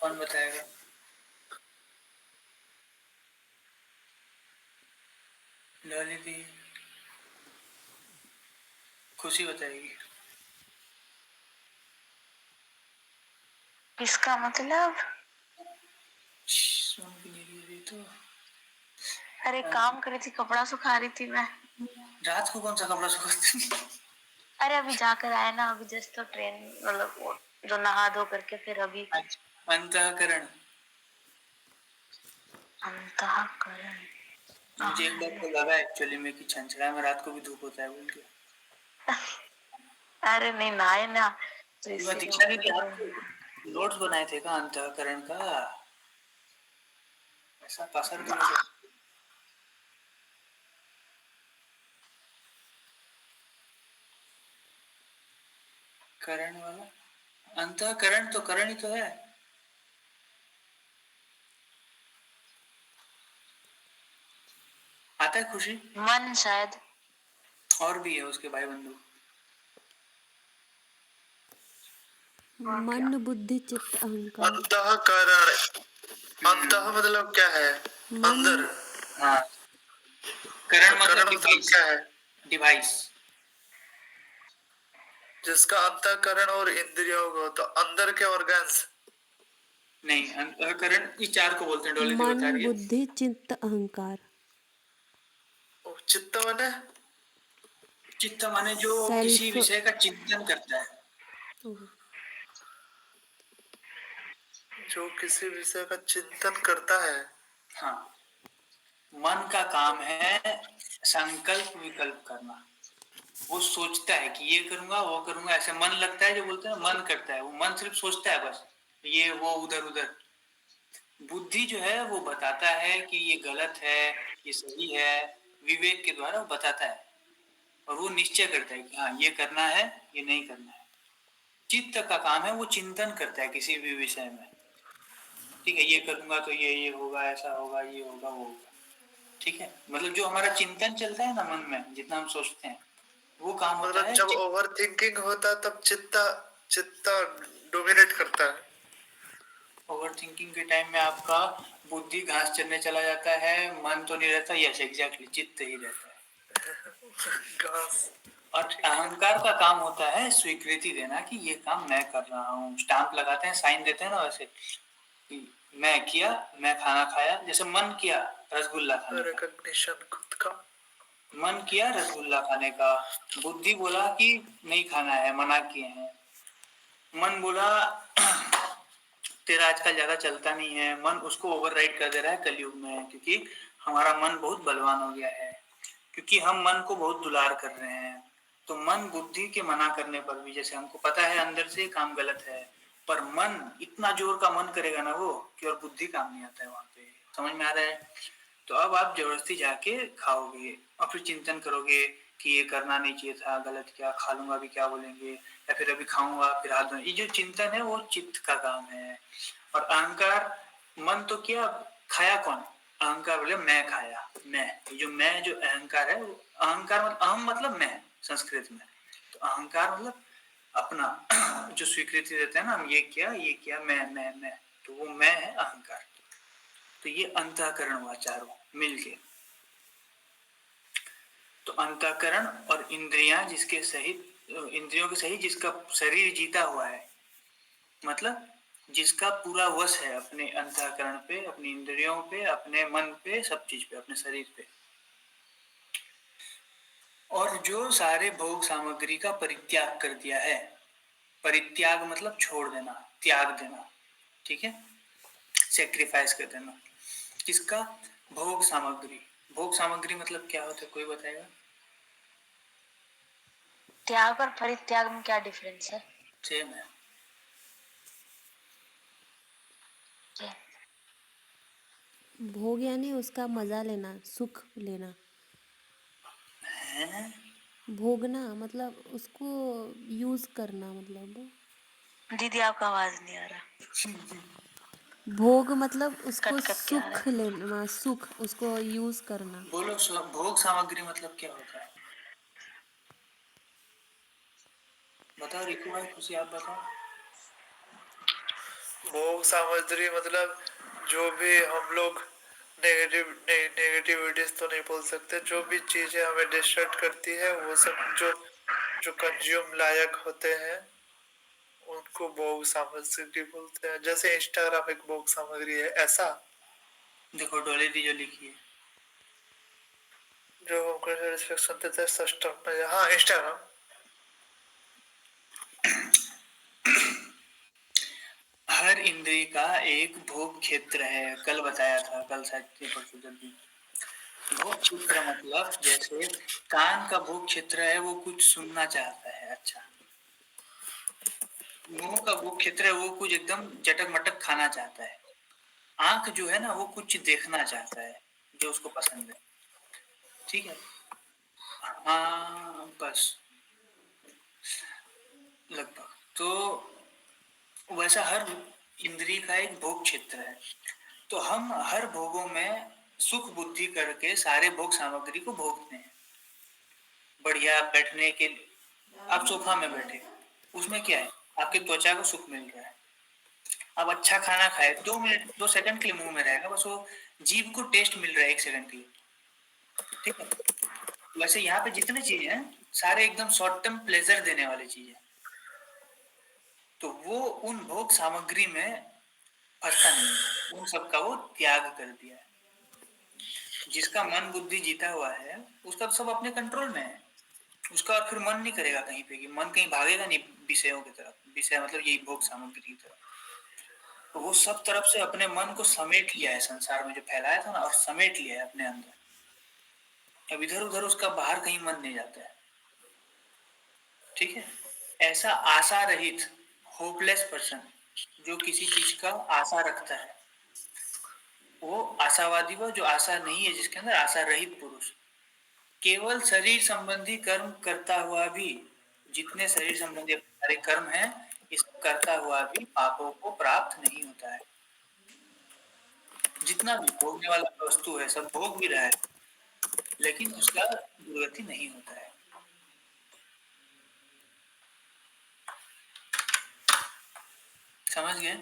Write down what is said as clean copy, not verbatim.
कौन बताएगा? लॉली दी, खुशी बताएगी। इसका मतलब सुन भी नहीं रही तो। अरे काम कर रही थी, कपड़ा सुखा रही थी मैं। रात को कौन सा कपड़ा सुखाती? अरे अभी जाकर आया ना, अभी जस्ट तो ट्रेन मतलब वो जो नहा धो करके फिर अभी। अंतःकरण। अंतःकरण। मुझे एक बार तो लगा एक्चुअली में कि छंछरा में रात को भी धूप होता है बोल के। अरे नहीं नहाए ना तो मैं इसीलिए दीक्षा हो ने क्या गया। नोट्स बनाए थे का अंतःकरण का? ऐसा पसर भी हो सकता। करण वाला अंतःकरण तो करण ही तो है। आता है खुशी? मन शायद। और भी है उसके भाई बंधु। मन बुद्धि चित्त अहंकार। अंतःकरण। अंतः मतलब क्या है? मन। अंदर। हाँ, करण मतलब मतलब क्या है? डिवाइस। जिसका अंतःकरण और इंद्रियों को तो अंदर के ऑर्गन्स। नहीं, अंतःकरण इस चार को बोलते हैं। डोली दी मन बता रही है। बुद्धि चित्त अहंकार। चित्त माने? चित्त माने जो किसी सेल्फ। विषय का चिंतन करता है। जो किसी विषय का चिंतन करता है। हाँ, मन का काम है संकल्प विकल्प करना। वो सोचता है कि ये करूंगा वो करूंगा, ऐसे मन लगता है जो बोलते हैं मन करता है। वो मन सिर्फ सोचता है बस, ये वो उधर उधर। बुद्धि जो है वो बताता है कि ये गलत है, ये सही है। विवेक के द्वारा वो बताता है और वो निश्चय करता है कि हाँ ये करना है, ये नहीं करना है। चित्त का काम है वो चिंतन करता है किसी भी विषय में। ठीक है, ये करूंगा तो ये होगा, ऐसा होगा, ये होगा, वो होगा। ठीक है, मतलब जो हमारा चिंतन चलता है ना मन में, जितना हम सोचते हैं, वो काम होता मतलब है जब ओवर थिंकिंग होता है तब चित्त डोमिनेट करता है। ओवर थिंकिंग के टाइम में आपका बुद्धि घास चरने चला जाता है, मन तो नहीं रहता। यस एग्जैक्टली, चित्त ही रहता है। घास। और अहंकार का काम होता है स्वीकृति देना कि ये काम मैं कर रहा हूँ। स्टाम्प लगाते हैं, साइन देते हैं ना, वैसे कि मैं किया, मैं खाना खाया। जैसे मन किया रसगुल्ला खाने का, रिकॉग्निशन खुद का। मन किया रसगुल्ला खाने का, बुद्धि बोला कि नहीं खाना है, मना किए हैं। मन बोला तेरा आजकल ज्यादा चलता नहीं है, मन उसको ओवरराइड कर दे रहा है कलयुग में, क्योंकि हमारा मन बहुत बलवान हो गया है, क्योंकि हम मन को बहुत दुलार कर रहे हैं। तो मन बुद्धि के मना करने पर भी, जैसे हमको पता है अंदर से काम गलत है, पर मन इतना जोर का मन करेगा ना वो कि और बुद्धि काम नहीं आता है वहां पे। समझ में आ रहा है? तो अब आप जबरदस्ती जाके खाओगे और फिर चिंतन करोगे कि ये करना नहीं चाहिए था, गलत किया, खा लूंगा भी क्या बोलेंगे, या फिर अभी खाऊंगा फिर हाथ धोने। ये जो चिंतन है वो चित्त का काम है। और अहंकार, मन तो क्या, खाया कौन? अहंकार बोले मैं खाया, मैं। जो मैं जो अहंकार है, अहंकार मतलब अहम मतलब मैं संस्कृत में। तो अहंकार मतलब अपना जो स्वीकृति देते हैं ना, हम ये किया, मैं। तो वो मैं है अहंकार। तो ये अंतःकरण हुआ चारों मिलके। तो अंतःकरण और इंद्रियां जिसके सहित, इंद्रियों के सहित जिसका शरीर जीता हुआ है, मतलब जिसका पूरा वश है अपने अंतःकरण पे, अपनी इंद्रियों पे, अपने मन पे, सब चीज पे, अपने शरीर पे। और जो सारे भोग सामग्री का परित्याग कर दिया है। परित्याग मतलब छोड़ देना, त्याग देना। ठीक है, सेक्रीफाइस कर देना। किसका? भोग सामग्री। भोग सामग्री मतलब क्या होता है, कोई बताएगा? त्याग और परित्याग में क्या डिफरेंस है? सेम है। भोग यानी उसका मजा लेना, सुख लेना। है? भोगना मतलब उसको यूज करना, मतलब दीदी आपका आवाज नहीं आ रहा। भोग मतलब उसको कट कट के आ रहा सुख लेना, सुख उसको यूज करना। बोलो, भोग सामग्री मतलब क्या होता है? बताओ रिकू भाई, खुशी आप बताओ। भोग सामग्री मतलब जो भी हम लोग नेगेटिविटीज तो नहीं बोल सकते, जो भी चीजें हमें डिस्ट्रैक्ट करती है वो सब जो जो कंज्यूम लायक होते हैं उनको भोग सामग्री बोलते हैं। जैसे इंस्टाग्राम एक भोग सामग्री है, ऐसा देखो डॉली दी जो लिखी है, जो हमको सेटिस्फेक्शन देता है सिस्टम में। हाँ, इंस्टाग्राम। हर इंद्री का एक भोग क्षेत्र है, कल बताया था, कल शायद के परसों जब भी। भोग क्षेत्र मतलब जैसे कान का भोग क्षेत्र है, वो कुछ सुनना चाहता है, अच्छा। मुंह का भोग क्षेत्र है, वो कुछ एकदम चटक मटक खाना चाहता है। आंख जो है ना, वो कुछ देखना चाहता है जो उसको पसंद है, ठीक है। हाँ बस, लगभग तो वैसा हर इंद्री का एक भोग क्षेत्र है। तो हम हर भोगों में सुख बुद्धि करके सारे भोग सामग्री को भोगते हैं। बढ़िया बैठने के लिए आप सोफा में बैठे, उसमें क्या है, आपकी त्वचा को सुख मिल रहा है। आप अच्छा खाना खाए, 2 मिनट 2 सेकंड के लिए मुंह में रहेगा, बस वो जीभ को टेस्ट मिल रहा है 1 सेकंड के लिए, ठीक है। वैसे यहाँ पे जितने चीजें हैं सारे एकदम शॉर्ट टर्म प्लेजर देने वाली चीजें, तो वो उन भोग सामग्री में फंसता नहीं है, उन सबका वो त्याग कर दिया है। जिसका मन बुद्धि जीता हुआ है उसका तो सब अपने कंट्रोल में है, उसका और फिर मन नहीं करेगा कहीं पे, कि मन कहीं भागेगा नहीं विषयों की तरफ, विषय मतलब यही भोग सामग्री की तरफ। तो वो सब तरफ से अपने मन को समेट लिया है, संसार में जो फैलाया था ना, और समेट लिया है अपने अंदर। अब इधर उधर उसका बाहर कहीं मन नहीं जाता है, ठीक है। ऐसा आशा रहित होपलेस पर्सन जो किसी चीज का आशा रखता है, वो आशावादी, वो जो आशा नहीं है जिसके अंदर, आशा रहित पुरुष केवल शरीर संबंधी कर्म करता हुआ भी, जितने शरीर संबंधी सारे कर्म हैं, इस करता हुआ भी पापों को प्राप्त नहीं होता है। जितना भी भोगने वाला वस्तु है सब भोग भी रहा है, लेकिन उसका दुर्गति नहीं होता है। समझ गए?